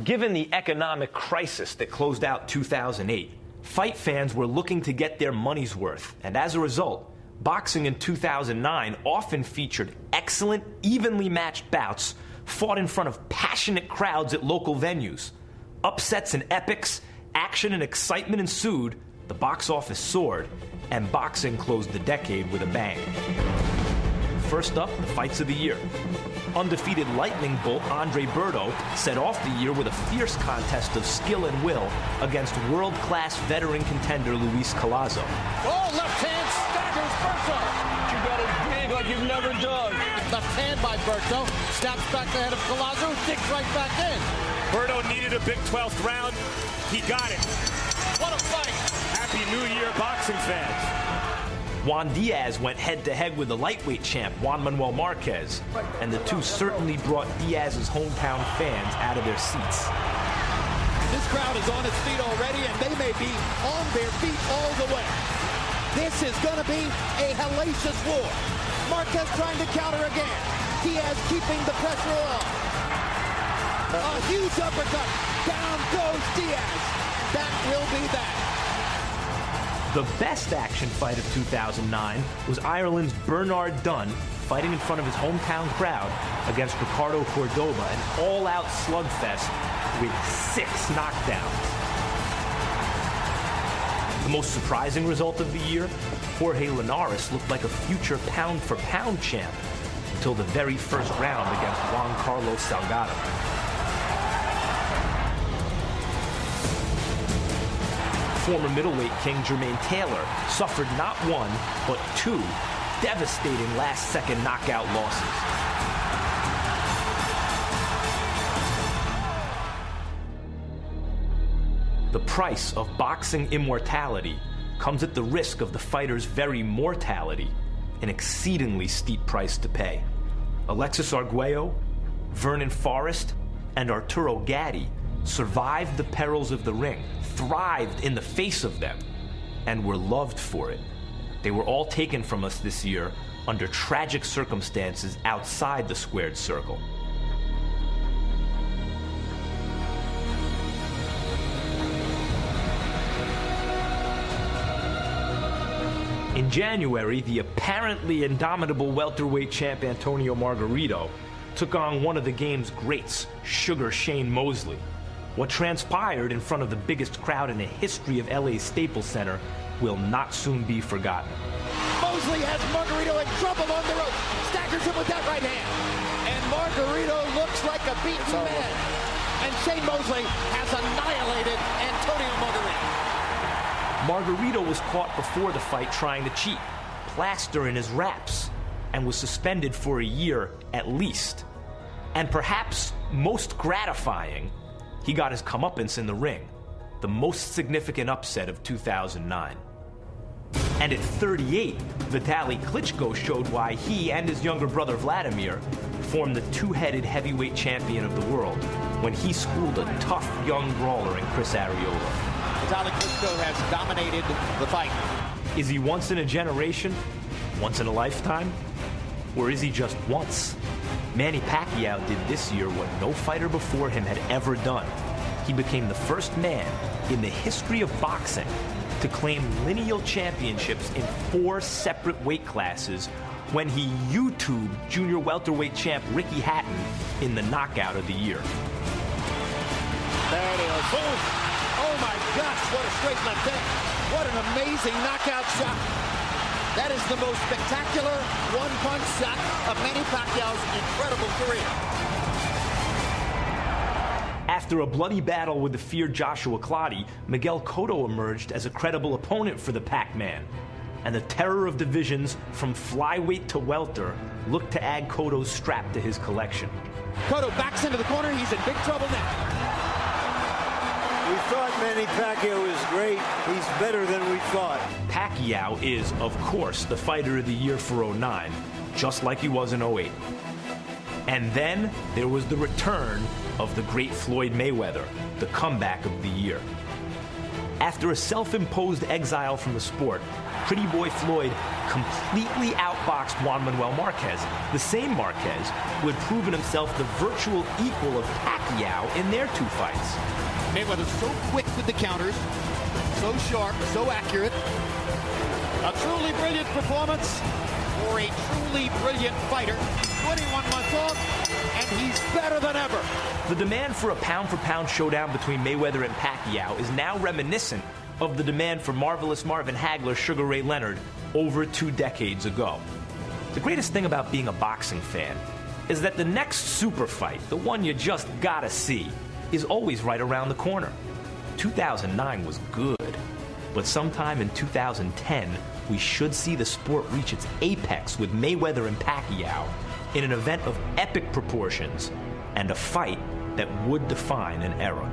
Given the economic crisis that closed out 2008, fight fans were looking to get their money's worth, and as a result, boxing in 2009 often featured excellent, evenly matched bouts fought in front of passionate crowds at local venues. Upsets and epics, action and excitement ensued, the box office soared, and boxing closed the decade with a bang. First up, the fights of the year. Undefeated lightning bolt Andre Berto set off the year with a fierce contest of skill and will against world-class veteran contender Luis Collazo. Oh, left hand staggers Berto. You got to dig like you've never done. Left hand by Berto, snaps back the head of Collazo, digs right back in. Berto needed a big 12th round. He got it. What a fight. Happy New Year, boxing fans. Juan Diaz went head-to-head with the lightweight champ Juan Manuel Marquez, and the two certainly brought Diaz's hometown fans out of their seats. This crowd is on its feet already, and they may be on their feet all the way. This is going to be a hellacious war. Marquez trying to counter again. Diaz keeping the pressure on. A huge uppercut. Down goes Diaz. That will be that. The best action fight of 2009 was Ireland's Bernard Dunn fighting in front of his hometown crowd against Ricardo Cordoba, an all-out slugfest with 6 knockdowns. The most surprising result of the year, Jorge Linares looked like a future pound-for-pound champ until the very first round against Juan Carlos Salgado. Former middleweight king Jermaine Taylor suffered not one, but 2 devastating last-second knockout losses. The price of boxing immortality comes at the risk of the fighter's very mortality, an exceedingly steep price to pay. Alexis Arguello, Vernon Forrest, and Arturo Gatti survived the perils of the ring, thrived in the face of them, and were loved for it. They were all taken from us this year under tragic circumstances outside the squared circle. In January, the apparently indomitable welterweight champ Antonio Margarito took on one of the game's greats, Sugar Shane Mosley. What transpired in front of the biggest crowd in the history of LA's Staples Center will not soon be forgotten. Mosley has Margarito in trouble on the rope. Staggers him with that right hand. And Margarito looks like a beaten man. And Shane Mosley has annihilated Antonio Margarito. Margarito was caught before the fight trying to cheat, plaster in his wraps, and was suspended for a year at least. And perhaps most gratifying, he got his comeuppance in the ring, the most significant upset of 2009. And at 38, Vitaly Klitschko showed why he and his younger brother Vladimir formed the two-headed heavyweight champion of the world when he schooled a tough young brawler in Chris Arreola. Vitaly Klitschko has dominated the fight. Is he once in a generation? Once in a lifetime? Or is he just once? Manny Pacquiao did this year what no fighter before him had ever done. He became the first man in the history of boxing to claim lineal championships in 4 separate weight classes when he YouTubed junior welterweight champ Ricky Hatton in the knockout of the year. There it is. Boom! Oh my gosh, what a straight left hand. What an amazing knockout shot. That is the most spectacular one-punch shot of Manny Pacquiao's incredible career. After a bloody battle with the feared Joshua Clottey, Miguel Cotto emerged as a credible opponent for the Pac-Man. And the terror of divisions from flyweight to welter looked to add Cotto's strap to his collection. Cotto backs into the corner. He's in big trouble now. We thought Manny Pacquiao was great. He's better than we thought. Pacquiao is, of course, the fighter of the year for 2009, just like he was in 2008. And then there was the return of the great Floyd Mayweather, the comeback of the year. After a self-imposed exile from the sport, Pretty Boy Floyd completely outboxed Juan Manuel Marquez, the same Marquez who had proven himself the virtual equal of Pacquiao in their two fights. Mayweather's so quick with the counters, so sharp, so accurate. A truly brilliant performance for a truly brilliant fighter. 21 months off, and he's better than ever. The demand for a pound-for-pound showdown between Mayweather and Pacquiao is now reminiscent of the demand for Marvelous Marvin Hagler, Sugar Ray Leonard over 2 decades ago. The greatest thing about being a boxing fan is that the next super fight, the one you just gotta see, is always right around the corner. 2009 was good, but sometime in 2010, we should see the sport reach its apex with Mayweather and Pacquiao in an event of epic proportions and a fight that would define an era.